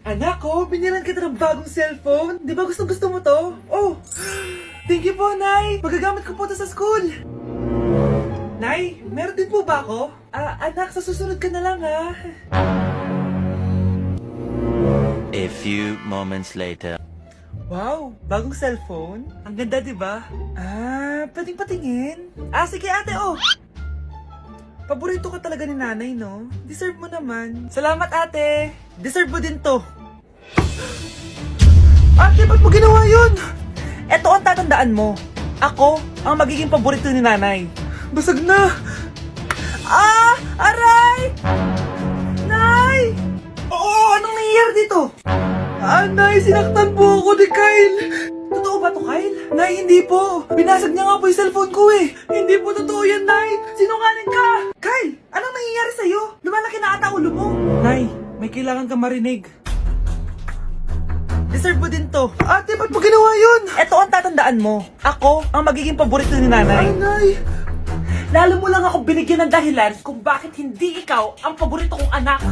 Anak ko, binilan kita ng bagong cellphone. Di ba gusto mo to? Oh, thank you po, Nay. Magagamit ko po to sa school. Nay, meron din po ba ako? Anak, sa susunod ka na lang, ha? A few moments later. Wow, bagong cellphone? Ang ganda, di ba? Pwedeng patingin? Sige ate, oh! Paborito ka talaga ni nanay, no? Deserve mo naman. Salamat, ate! Deserve mo din to. Ate, ba't mo ginawa yun? Eto ang tatandaan mo. Ako ang magiging paborito ni nanay. Basag na! Aray! Nay! Oo, anong nangyayari dito? Nay, sinaktan po ako ni Kyle. Totoo ba to, Kyle? Nay, hindi po. Binasag niya nga po yung cellphone ko eh. Hindi po totoo yan, Nay. Sinungaling ka. Kyle, anong nangyayari sa'yo? Lumalaki na ata ulo mo. Nay, may kailangan kang marinig. Deserve mo din to. Ate, ba't mo ginawa yun? Eto ang tatandaan mo. Ako ang magiging paborito ni nanay. Nay! Lalo mo lang ako binigyan ng dahilan kung bakit hindi ikaw ang paborito kong anak.